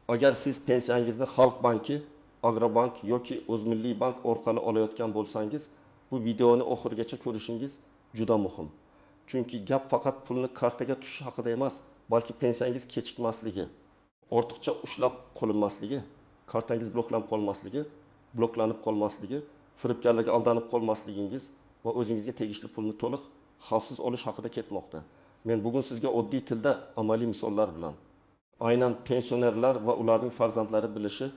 Agar siz pensiyangizni Xalq banki, Agrobank yoki O'zmilliy bank orqali olayotgan bo'lsangiz, bu videoni oxirigacha ko'rishingiz juda muhim. Chunki gap faqat pulni kartaga tushishi haqida emas, balki pensiyangiz kechikmasligi, ortiqcha ushlab qolinmasligi, kartangiz bloklanib qolmasligi, firibgarlarga aldanib qolmasligingiz va o'zingizga tegishli pulni to'liq xavfsiz olish haqida ketmoqda. Men bugun sizga oddiy tilda amaliy misollar bilan aynan pensionerlar va ularning farzandlari bilishi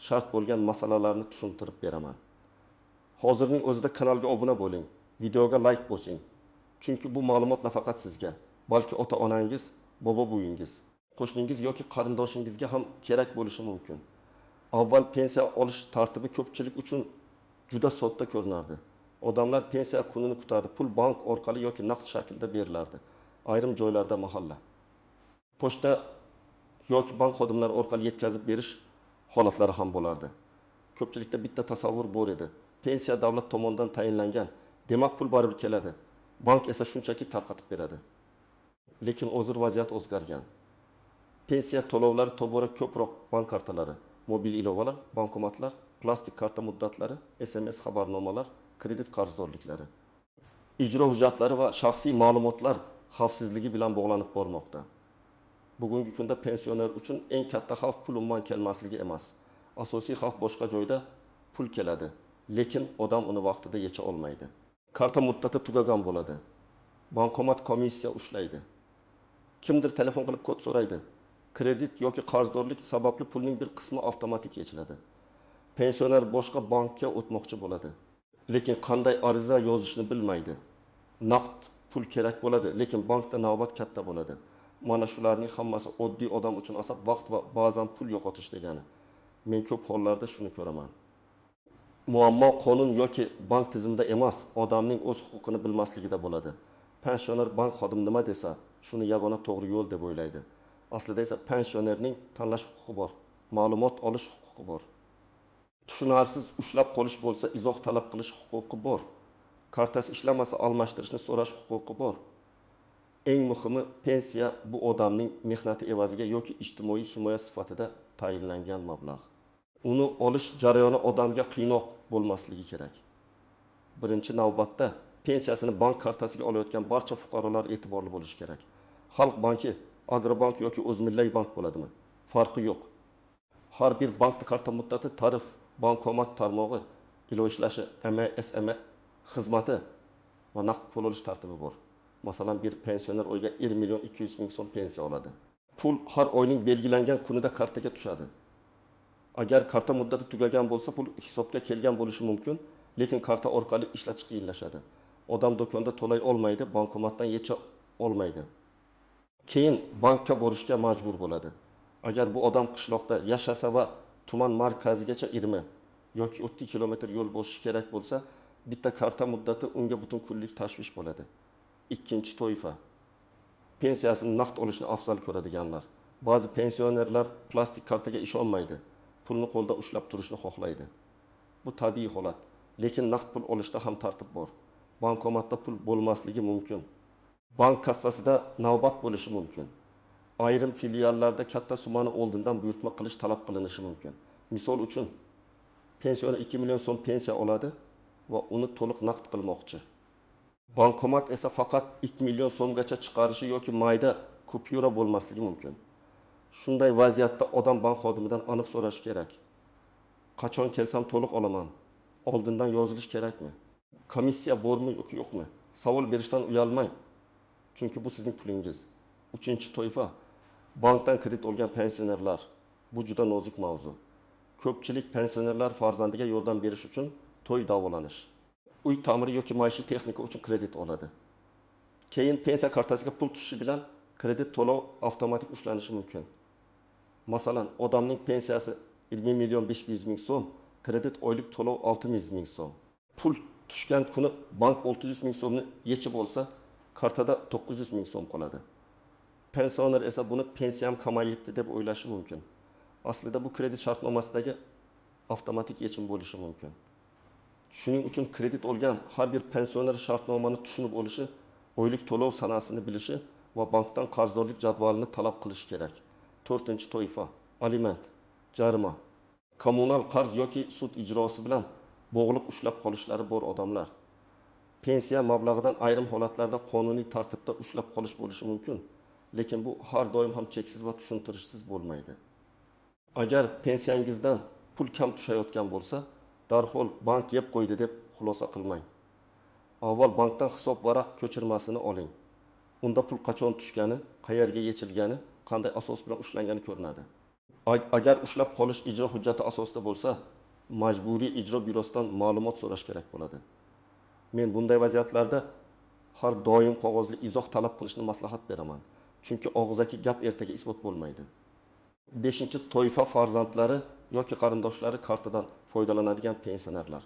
shart bo'lgan masalalarni tushuntirib beraman. Hozirning o'zida kanalga obuna bo'ling, videoga like bosing. Chunki bu ma'lumot nafaqat sizga, balki ota-onangiz, bobo-buyingiz, qo'shningiz yoki qarindoshingizga ham kerak bo'lishi mumkin. Avval pensiya olish tartibi ko'pchilik uchun juda sodda ko'rinardi. Odamlar pensiya kunini kutardi. Pul bank orqali yoki naqd shaklda berilardi. Ayrim joylarda mahalla, pochta yoki bank xodimlari orqali yetkazib berish holatlari ham bo'lardi. Ko'pchilikda bitta tasavvur bor edi. Pensiya davlat tomonidan tayinlangan, demak pul baribir keladi. Bank esa shunchaki tarqatib beradi. Lekin hozir vaziyat o'zgargan. Pensiya to'lovlari tobora ko'proq bank kartalari, mobil ilovalar, bankomatlar, plastik karta muddatlari, SMS xabarnomalar, kredit qarzdorliklari, ijro hujjatlari va shaxsiy ma'lumotlar xavfsizligi bilan bog'lanib bormoqda. Bugungi kunda pensioner uchun eng katta xavf pul umuman kelmasligi emas. Asosiy xavf boshqa joyda, pul keladi, lekin odam uni vaqtida yecha olmaydi. Karta muddati tugagan bo'ladi. Bankomat komissiya ushlaydi. Kimdir telefon qilib kod so'raydi. Kredit yoki qarzdorlik sababli pulning bir qismi avtomatik yechiladi. Pensioner boshqa bankka o'tmoqchi bo'ladi, lekin qanday ariza yozishni bilmaydi. Naqd pul kerak bo'ladi, lekin bankda navbat katta bo'ladi. Mana shularning hammasi oddiy odam uchun asob vaqt va ba'zan pul yo'qotish degani. Men ko'p hollarda shuni ko'raman. Muammo qonun yoki bank tizimida emas, odamning o'z huquqini bilmasligida bo'ladi. Pensioner bank xodimi nima desa, shuni yagona to'g'ri yo'l deb o'ylaydi. Aslida esa pensionerning tanlash huquqi bor, ma'lumot olish huquqi bor. Tushunarsiz ushlab qolish bo'lsa, izoh talab qilish huquqi bor. Kartasi ishlamasa almashtirishni so'rash huquqi bor. Eng muhimi, pensiya bu odamning mehnati evaziga yoki ijtimoiy himoya sifatida tayinlangan mablag'. Uni olish jarayoni odamga qiynoq bo'lmasligi kerak. Birinchi navbatda pensiyasini bank kartasiga olayotgan barcha fuqarolar e'tiborli bo'lishi kerak. Xalq banki, Agrobank yoki O'zmilliy bank bo'ladimi? Farqi yo'q. Har bir bankda karta muddati, tarif, bankomat tarmog'i, ilova ishlashi, MSM xizmati va naqd pul olish tartibi bor. Masalan, bir pensioner oyga 1.200.000 so'm pensiya oladi. Pul har oyning belgilangan kunida kartaga tushadi. Agar karta muddati tugagan bo'lsa, pul hisobga kelgan bo'lishi mumkin, lekin karta orqali ishlatish qiyinlashadi. Odam do'konda to'lay olmaydi, bankomatdan yecha olmaydi. Keyin bankka borishga majbur bo'ladi. Agar bu odam qishloqda yashasa va tuman markazigacha 20 yoki 30 kilometr yo'l bosishi kerak bo'lsa, bitta karta muddati unga butun kunlik tashvish bo'ladi. Ikkinchi toifa, pensiyasini naqd olishni afzal ko'radiganlar. Ba'zi pensionerlar plastik kartaga ishonmaydi. Pulni qo'lda ushlab turishni xohlaydi. Bu tabiiy holat, lekin naqd pul olishda ham tartib bor. Bankomatda pul bo'lmasligi mumkin. Bank kassasida navbat bo'lishi mumkin. Ayrim filiallarda katta summani oldindan buyurtma qilish talab qilinishi mumkin. Misol uchun, pensioner 2 million so'm pensiya oladi va uni to'liq naqd qilmoqchi. Bankomat esa faqat 2 million so'mgacha chiqarishi yoki mayda kupyura bo'lmasligi mumkin. Shunday vaziyatda odam bank xodimidan aniq so'rash kerak. Qachon kelsam to'liq olaman? Oldindan yozilish kerakmi? Komissiya bormi yoki yo'qmi? Savol berishdan uyalmang. Chunki bu sizning pulingiz. Uchinchi toifa, bankdan kredit olgan pensionerlar. Bu juda nozik mavzu. Ko'pchilik pensionerlar farzandiga yordam berish uchun to'y davolanish, uy ta'miri yoki maishiy texnika uchun kredit oladi. Keyin pensiya kartasiga pul tushishi bilan kredit to'lov avtomatik ushlanishi mumkin. Masalan, odamning pensiyasi 20 million 500 ming so'm, kredit oylik to'lov 600 ming so'm. Pul tushgan kuni bank 600 ming so'mni yechib olsa, kartada 900 ming so'm qoladi. Pensioner esa buni pensiyam kamayibdi deb o'ylashi mumkin. Aslida bu kredit shartnomasidagi avtomatik yechim bo'lishi mumkin. Shuning uchun kredit olgan har bir pensioner shartnomani tushunib olishi, oylik to'lov sanasini bilishi va bankdan qarzdorlik jadvalini talab qilishi kerak. 4-toifa. aliment, jarima, kommunal qarz yoki sud ijrosi bilan bog'liq ushlab qolishlari bor odamlar. Pensiya mablag'idan ayrim holatlarda qonuniy tartibda ushlab qolish bo'lishi mumkin, lekin bu har doim ham cheksiz va tushuntirishsiz bo'lmaydi. Agar pensiyangizdan pul kam tushayotgan bo'lsa, darhol bank yeb qo'ydi deb xulosa qilmang. Avval bankdan hisob varaq ko'chirmasini oling. Unda pul qachon tushgani, qayerga yechilgani, qanday asos bilan ushlangani ko'rinadi. Agar ushlab qolish ijro hujjati asosida bo'lsa, majburiy ijro byurosidan ma'lumot so'rash kerak bo'ladi. Men bunday vaziyatlarda har doim qog'ozli izoh talab qilishni maslahat beraman. Chunki og'zaki gap ertaga isbot bo'lmaydi. 5-toifa farzandlari yoki qarindoshlari kartadan foydalanadigan pensionerlar.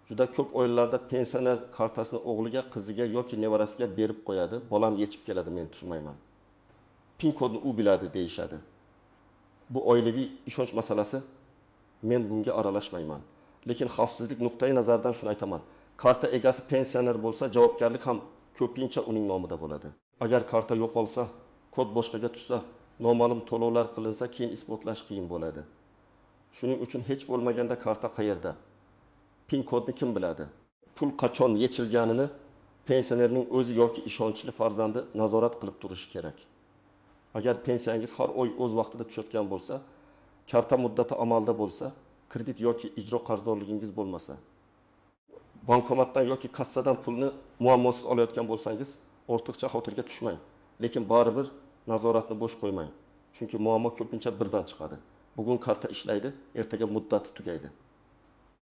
Juda ko'p oilalarda pensioner kartasini o'g'liga, qiziga yoki nevarasiga berib qo'yadi. Bolam yechib keladi, men tushunmayman. Pin kodni u biladi deyishadi. Bu oilaviy ishonch masalasi. Men bunga aralashmayman. Lekin xavfsizlik nuqtai nazaridan shuni aytaman. Karta egasi pensioner bo'lsa, javobgarlik ham ko'pincha uning nomida bo'ladi. Agar karta yo'qolsa, kod boshqaga tushsa, noma'lum to'lovlar qilinsa, keyin isbotlash qiyin bo'ladi. Shuning uchun hech bo'lmaganda karta qayerda? Pin kodni kim biladi? Pul qachon yechilganini pensionerning o'zi yoki ishonchli farzandi nazorat qilib turishi kerak. Agar pensiyangiz har oy o'z vaqtida tushayotgan bo'lsa, karta muddati amalda bo'lsa, kredit yoki ijro qarzdorligingiz bo'lmasa, bankomatdan yoki kassadan pulni muammosiz olayotgan bo'lsangiz, ortiqcha xavotirga tushmang. Lekin baribir nazoratni bo'sh qo'ymang. Chunki muammo ko'pincha birdan chiqadi. Bugun karta ishlaydi, ertaga muddati tugaydi.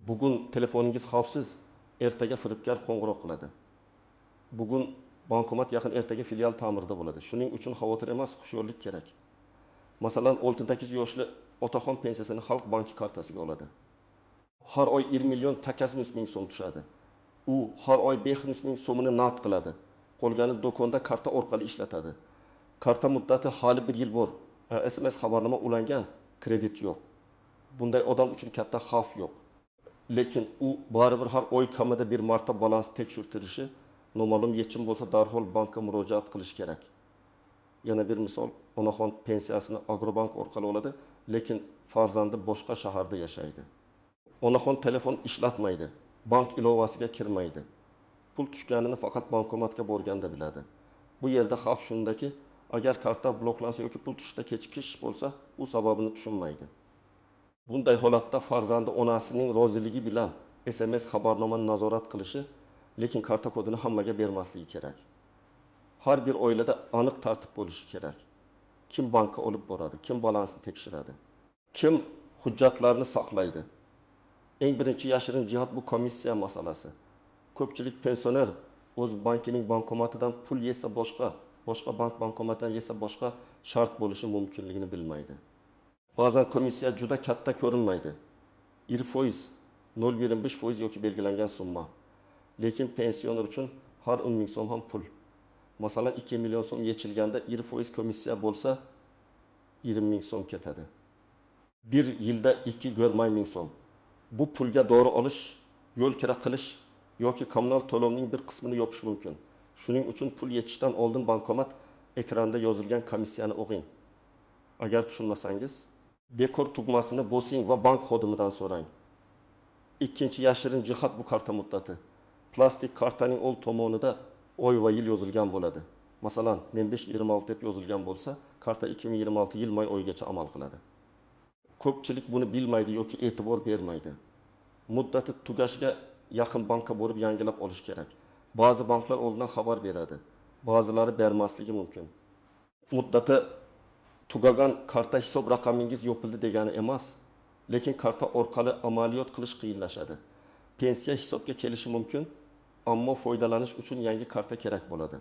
Bugun telefoningiz xavfsiz, ertaga firibgar qo'ng'iroq qiladi. Bugun bankomat yaqin, ertaga filial ta'mirda bo'ladi. Shuning uchun xavotir emas, hushyorlik kerak. Masalan, 18 yoshli otaxon pensiyasini Xalq banki kartasiga oladi. Har oy 20 million 800 ming so'm tushadi. U har oy 500 ming so'mini naqd qiladi. Qolgani do'konda karta orqali ishlatadi. Karta muddati hali 1 yil bor. SMS xabarnoma ulangan, kredit yo'q. Bunday odam uchun katta xavf yo'q. Lekin u baribir har oy kamida bir marta balans tekshirtirishi, noma'lum yechim bo'lsa darhol bankka murojaat qilish kerak. Yana bir misol, onaxon pensiyasini Agrobank orqali oladi, lekin farzandi boshqa shaharda yashaydi. Onaxon telefon ishlatmaydi, bank ilovasiga kirmaydi. Pul tushganini faqat bankomatga borganda biladi. Bu yerda xavf shundaki, agar karta bloklansa yoki pul tushishda kechikish bo'lsa, u sababini tushunmaydi. Bunday holatda farzandi onasining roziligi bilan SMS xabarnomani nazorat qilishi, lekin karta kodini hammaga bermasligi kerak. Har bir oilada aniq tartib bo'lishi kerak. Kim bankka olib boradi, kim balansni tekshiradi, kim hujjatlarni saqlaydi. Eng birinchi yashirin jihat bu komissiya masalasi. Ko'pchilik pensioner o'z bankining bankomatidan pul yesa boshqa bank bankomatidan yesa boshqa shart bo'lishi mumkinligini bilmaydi. Ba'zan komissiya juda katta ko'rinmaydi. 1%, 0,25% yoki belgilangan summa. Lekin pensioner uchun har 10 ming so'm ham pul. Masalan, 2 million so'm yechilganda 1% komissiya bo'lsa 20 ming so'm ketadi. Bir yilda 2,5 ming so'm. Bu pulga dori olish, yo'l kira qilish yoki kommunal to'lovning bir qismini yopish mumkin. Shuning uchun pul yechishdan oldin bankomat ekranda yozilgan komissiyani o'qing. Agar tushunmasangiz, bekor tugmasini bosing va bank xodimidan so'rang. Ikkinchi yashirin jihat bu karta muddati. Plastik kartaning old tomonida oy va yil yozilgan bo'ladi. Masalan, 1526 deb yozilgan bo'lsa, karta 2026 yil-may oygacha amal qiladi. Ko'pchilik buni bilmaydi yoki e'tibor bermaydi. Muddati tugashiga yaqin bankka borib yangilab olish kerak. Ba'zi banklar oldindan xabar beradi, ba'zilari bermasligi mumkin. Muddati tugagan karta hisob raqamingiz yopildi degani emas, lekin karta orqali amaliyot qilish qiyinlashadi. Pensiya hisobga kelishi mumkin, ammo foydalanish uchun yangi karta kerak bo'ladi.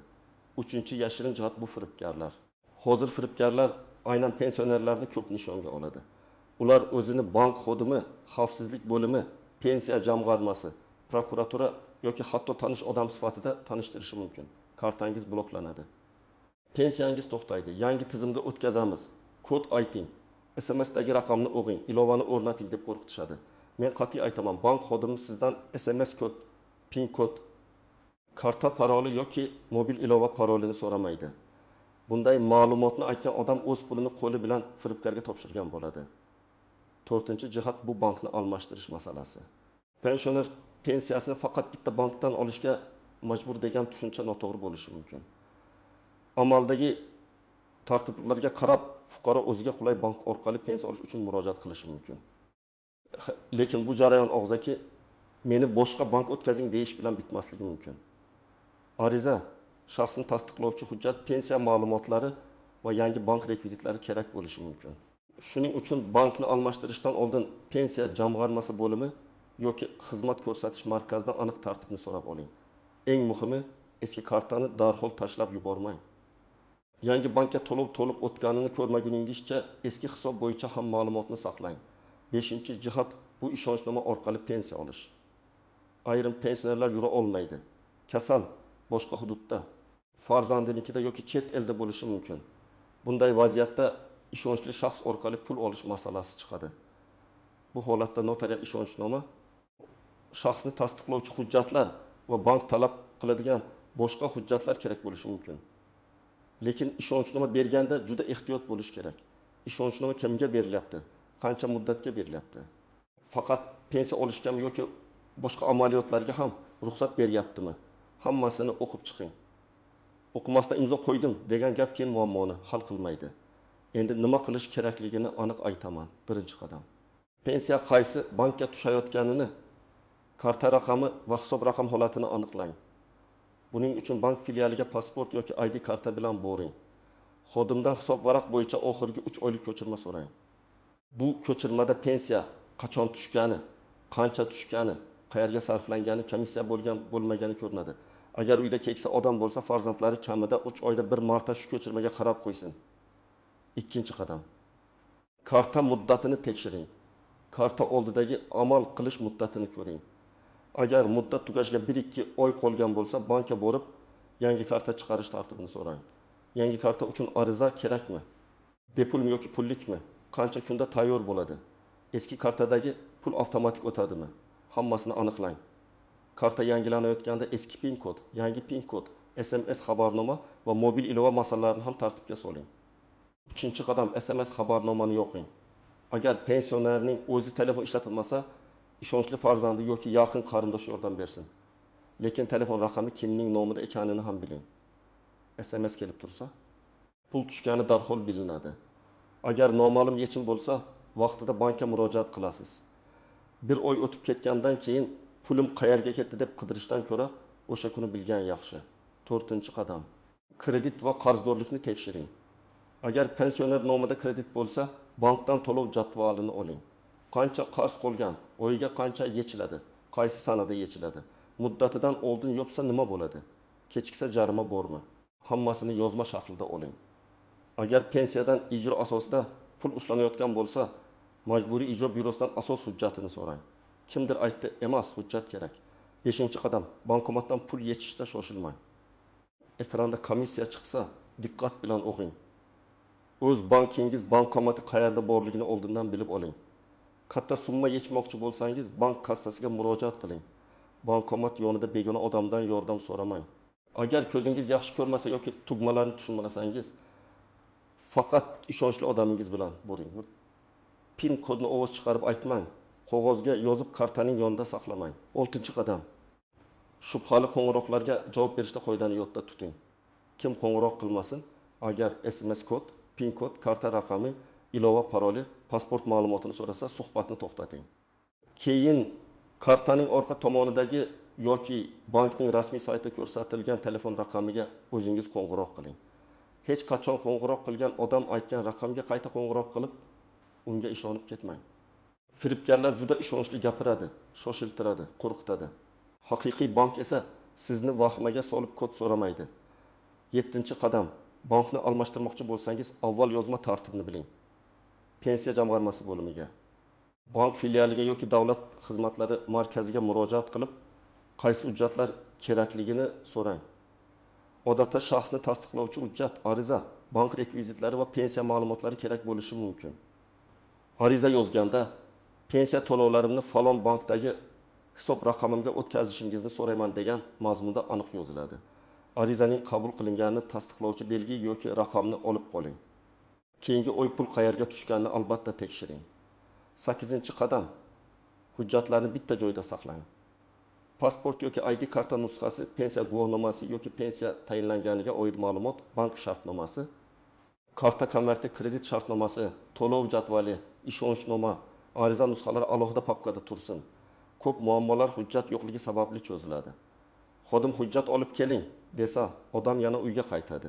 Uchinchi yashirin jihat bu firibgarlar. Hozir firibgarlar aynan pensionerlarni ko'p nishonga oladi. Ular o'zini bank xodimi, xavfsizlik bo'limi, pensiya jamg'armasi, prokuratura yoki hatto tanish odam sifatida tanishtirishi mumkin. Kartangiz bloklanadi. Pensiyangiz to'xtaydi. Yangi tizimga o'tkazamiz. Kod ayting. SMSdagi raqamni o'qing, ilovani o'rnating deb qo'rqitishadi. Men qat'iy aytaman, bank xodimi sizdan SMS kod, PIN kod, karta paroli yoki mobil ilova parolini so'ramaydi. Bunday ma'lumotni aytgan odam o'z pulini qo'li bilan firibgarga topshirgan bo'ladi. 4-jihat bu bankni almashtirish masalasi. Pensioner pensiyasini faqat bitta bankdan olishga majbur degan tushuncha noto'g'ri bo'lishi mumkin. Amaldagi tartiblarga qarab fuqaro o'ziga qulay bank orqali pensiya olish uchun murojaat qilishi mumkin. Lekin bu jarayon og'zaki meni boshqa bank o'tkazing deyish bilan bitmasligi mumkin. Ariza, shaxsni tasdiqlovchi hujjat, pensiya ma'lumotlari va yangi bank rekvizitlari kerak bo'lishi mumkin. Shuning uchun bankni almashtirishdan oldin pensiya jamg'armasi bo'limi yoki xizmat ko'rsatish markazidan aniq tartibni so'rab oling. Eng muhimi, eski kartani darhol tashlab yubormang. Yangi bankka to'liq o'tganini ko'rmaguningizcha eski hisob bo'yicha ham ma'lumotni saqlang. 5-jihat bu ishonchnoma orqali pensiya olish. Ayrim pensionerlar yura olmaydi. Kasal boshqa hududda, farzandinikida yoki chet elda bo'lishi mumkin. Bunday vaziyatda ishonchli shaxs orqali pul olish masalasi chiqadi. Bu holatda notarial ishonchnoma, shaxsni tasdiqlovchi hujjatlar va bank talab qiladigan boshqa hujjatlar kerak bo'lishi mumkin. Lekin ishonchnoma berganda juda ehtiyot bo'lish kerak. Ishonchnoma kimga berilyapti? Qancha muddatga berilyapti? Faqat pensiya olishgami yoki boshqa amaliyotlarga ham ruxsat beryaptimi? Hammasini o'qib chiqing. O'qimasdan imzo qo'ydim degan gap keyin muammoni hal qilmaydi. Endi nima qilish kerakligini aniq aytaman. 1-qadam. Pensiya qaysi bankka tushayotganini, karta raqami va hisob raqam holatini aniqlang. Buning uchun bank filialiga pasport yoki ID karta bilan boring. Xodimdan hisob varaq bo'yicha oxirgi 3 oylik ko'chirma so'rang. Bu ko'chirmada pensiya qachon tushgani, qancha tushgani, qayerga sarflangani, komissiya bo'lmagani ko'rinadi. Agar uyda keksa odam bo'lsa, farzandlari kamida 3 oyda bir marta shu ko'chirmaga qarab qo'ysin. 2-qadam. Karta muddatini tekshiring. Karta oldidagi amal qilish muddatini ko'ring. Agar muddat tugashiga 1-2 oy qolgan bo'lsa, bankka borib, yangi karta chiqarish tartibini so'rang. Yangi karta uchun ariza kerakmi? Bepulmi yoki pullikmi? Qancha kunda tayyor bo'ladi? Eski kartadagi pul avtomatik o'tadimi? Hammasini aniqlang. Karta yangilanayotganda eski PIN kod, yangi PIN kod, SMS xabarnoma va mobil ilova masalalarini ham tartibga soling. 3-qadam, SMS xabarnomani yoqing. Agar pensionerning o'zi telefon ishlatilmasa, ishonchli farzandi yoki yaqin qarindosh yordam bersin. Lekin telefon raqami kimning nomida ekanini ham biling. SMS kelib tursa, pul tushgani darhol bilinadi. Agar noma'lum yechim bo'lsa, vaqtida bankka murojaat qilasiz. 1 oy o'tib ketgandan keyin pulim qayerga ketdi deb qidirishdan ko'ra, o'sha kuni bilgan yaxshi. 4-qadam. Kredit va qarzdorlikni tekshiring. Agar pensioner nomida kredit bo'lsa, bankdan to'lov jadvalini oling. Qancha qarz qolgan, oyiga qancha yechiladi, qaysi sanada yechiladi, muddatidan oldin yopsa nima bo'ladi, kechiksa jarima bormi? Hammasini yozma shaklda oling. Agar pensiyadan ijro asosida pul ushlanayotgan bo'lsa, majburiy ijro byurosidan asos hujjatini so'rang. Kimdir aytdi, emas, hujjat kerak. 5-qadam, bankomatdan pul yechishda shoshilmang. Ekranda komissiya chiqsa, diqqat bilan o'qing. O'z bankingiz bankomati qayerda borligini oldindan bilib oling. Katta summa yechmoqchi bo'lsangiz, bank kassasiga murojaat qiling. Bankomat yonida begona odamdan yordam so'ramang. Agar ko'zingiz yaxshi ko'rmasa yoki tugmalarni tushunmasangiz, faqat ishonchli odamingiz bilan boring. PIN kodni ovoz chiqarib aytmang. Qog'ozga yozib kartaning yonida saqlamang. 6-qadam. Shubhali qo'ng'iroqlarga javob berishda qoidani yodda tuting. Kim qo'ng'iroq qilmasin, agar SMS kod, PIN kod, karta raqami, ilova paroli, pasport ma'lumotini so'rasa, suhbatni to'xtating. Keyin kartaning orqa tomonidagi yoki bankning rasmiy saytida ko'rsatilgan telefon raqamiga o'zingiz qo'ng'iroq qiling. Hech qachon qo'ng'iroq qilgan odam aytgan raqamga qayta qo'ng'iroq qilib, unga ishonib ketmang. Firibgarlar juda ishonchli gapiradi, shoshiltiradi, qo'rqitadi. Haqiqiy bank esa sizni vahimaga solib kod so'ramaydi. 7-qadam. Bankni almashtirmoqchi bo'lsangiz, avval yozma tartibni biling. Pensiya jamg'armasi bo'limiga, bank filialiga yoki davlat xizmatlari markaziga murojaat qilib, qaysi hujjatlar kerakligini so'rang. Odatda shaxsni tasdiqlovchi hujjat, ariza, bank rekvizitlari va pensiya ma'lumotlari kerak bo'lishi mumkin. Ariza yozganda pensiya to'lovlarimni falon bankdagi hisob raqamimga o'tkazishingizni so'rayman degan mazmunda aniq yoziladi. arizaning qabul qilinganini tasdiqlovchi belgi yoki raqamni olib qoling. Keyingi oy pul qayerga tushganini albatta tekshiring. 8-qadam. Hujjatlarni bitta joyda saqlang. Pasport yoki ID karta nusxasi, pensiya guvohnomasi yoki pensiya tayinlanganiga oid ma'lumot, bank shartnomasi, karta konverti, kredit shartnomasi, to'lov jadvali, ishonchnoma, ariza nusxalari alohida papkada tursin. Ko'p muammolar hujjat yo'qligi sababli cho'ziladi. Xodim hujjat olib keling desa, odam yana uyga qaytadi.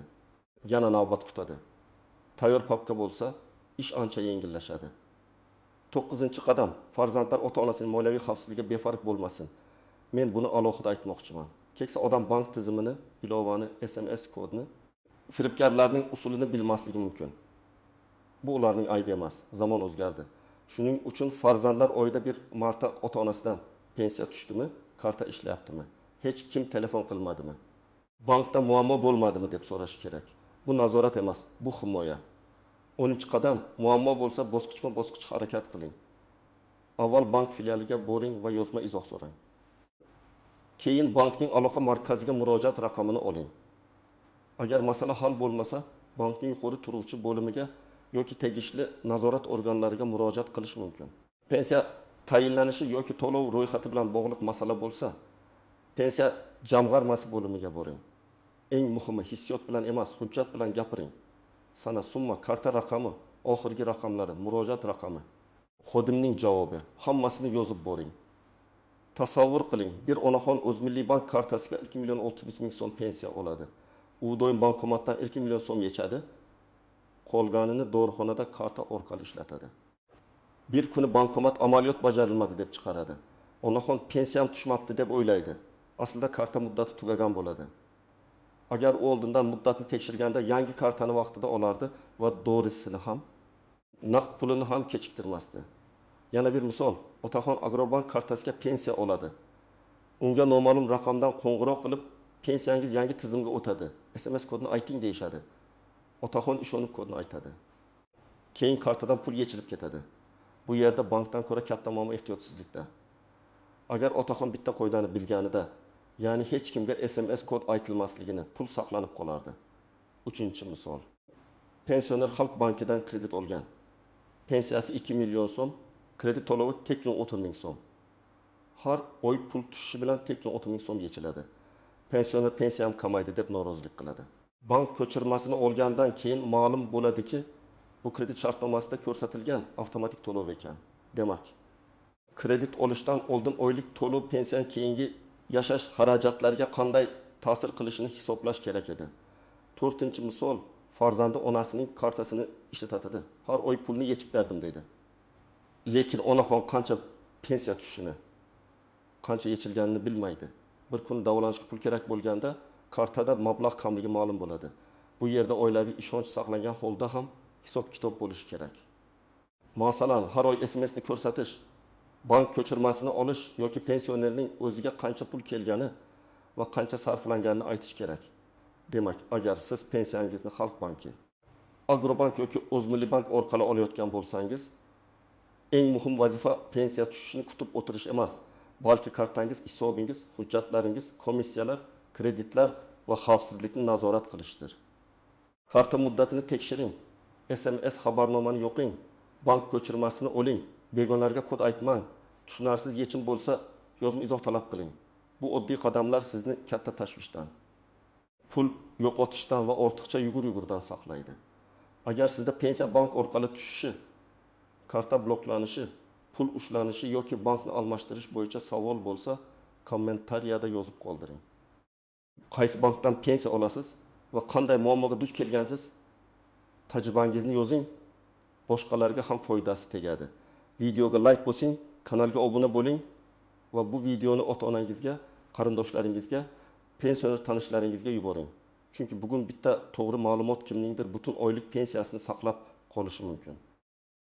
Yana navbat kutadi. Tayyor papka bo'lsa, ish ancha yengillashadi. 9-qadam. Farzandlar ota-onasining moliyaviy xavfsizligiga befarq bo'lmasin. Men buni alohida aytmoqchiman. Keksa odam bank tizimini, ilovani, SMS kodini, firibgarlarning usulini bilmasligi mumkin. Bu ularning aybi emas. Zamon o'zgardi. Shuning uchun farzandlar oyda bir marta ota-onasidan pensiya tushdimi, karta ishlayaptimi, hech kim telefon qilmadimi, bankda muammo bo'lmadimi deb so'rash kerak. Bu nazorat emas, bu himoya. 10-qadam. Muammo bo'lsa bosqichma-bosqich harakat qiling. Avval bank filialiga boring va yozma izoh so'rang. Keyin bankning aloqa markaziga murojaat raqamini oling. Agar masala hal bo'lmasa, bankning yuqori turuvchi bo'limiga yoki tegishli nazorat organlariga murojaat qilish mumkin. Pensiya tayinlanishi yoki to'lov ro'yxati bilan bog'liq masala bo'lsa, pensiya jamg'armasi bo'limiga boring. Eng muhimi hissiyot bilan emas, hujjat bilan gapiring. Sana, summa, karta raqami, oxirgi raqamlari, murojaat raqami, xodimning javobi, hammasini yozib boring. Tasavvur qiling, bir onaxon O'zmilliybank kartasiga 2.600.000 so'm pensiya oladi. U doim bankomatdan 2 million so'm yechadi. Qolganini dorixonada karta orqali ishlatadi. Bir kuni bankomat amaliyot bajarilmadi deb chiqaradi. Onaxon pensiyam tushmabdi deb o'ylaydi. Aslida karta muddati tugagan bo'ladi. Agar u oldindan muddatni tekshirganda yangi kartani vaqtida olardi va dorisini ham, naqd pulini ham kechiktirmasdi. Yana bir misol, otaxon Agrobank kartasiga pensiya oladi. Unga noma'lum raqamdan qo'ng'iroq qilib, pensiyangiz yangi tizimga o'tadi, SMS kodini ayting deyishadi. Otaxon ishonib kodni aytadi. Keyin kartadan pul yechilib ketadi. Bu yerda bankdan ko'ra katta muammo ehtiyotsizlikda. Agar otaxon bitta qoidani bilganida, ya'ni hech kimga SMS kod aytilmasligini, pul saqlanib qolardi. 3-misol. Pensioner Xalq bankidan kredit olgan. Pensiyasi 2 million so'm, kredit to'lovi tek 30.000 so'm. Har oy pul tushishi bilan tek 30.000 so'm yechiladi. Pensioner pensiyam kamaydi deb norozilik qiladi. Bank ko'chirmasini olgandan keyin ma'lum bo'ladiki, bu kredit shartnomasida ko'rsatilgan avtomatik to'lov ekan. Demak, kredit olishdan oldin oylik to'lov pensiyadan keyingi yashash xarajatlariga qanday ta'sir qilishini hisoblash kerak edi. 4-misol, farzandi onasining kartasini ishlatadi. Har oy pulni yechib berdim deydi. Lekin onaxon qancha pensiya tushishini, qancha yechilganini bilmaydi. Bir kun davolanishga pul kerak bo'lganda kartada mablag' kamligi ma'lum bo'ladi. Bu yerda oilaviy ishonch saqlangan holda ham hisob-kitob bo'lishi kerak. Masalan, har oy SMSni ko'rsatish, bank ko'chirmasini olish yoki pensionerning o'ziga qancha pul kelgani va qancha sarflanganini aytish kerak. Demak, agar siz pensiyangizni Xalq banki, Agrobank yoki O'zmilliybank orqali olayotgan bo'lsangiz, eng muhim vazifa pensiya tushishini kutib o'tirish emas, balki kartangiz, hisobingiz, hujjatlaringiz, komissiyalar, kreditlar va xavfsizlikni nazorat qilishdir. Karta muddatini tekshiring, SMS xabarnomani yo'qing, bank ko'chirmasini oling, begonalarga kod aytmang, tushunarsiz yechim bo'lsa, yozma izoh talab qiling. Bu oddiy qadamlar sizni katta tashvishdan, pul yo'qotishdan va ortiqcha yugur-yugurdan saqlaydi. Agar sizda pensiya bank orqali tushishi, karta bloklanishi, pul ushlanishi yoki bankni almashtirish bo'yicha savol bo'lsa, kommentariyada yozib qoldiring. Qaysi bankdan pensiya olasiz va qanday muammoga duch kelgansiz? Tajribangizni yozing, boshqalarga ham foydasi tegadi. Videoga like bosing, kanalga obuna bo'ling va bu videoni ota-onangizga, qarindoshlaringizga, pensioner tanishlaringizga yuboring. Chunki bugun bitta to'g'ri ma'lumot kimningdir butun oylik pensiyasini saqlab qolishi mumkin.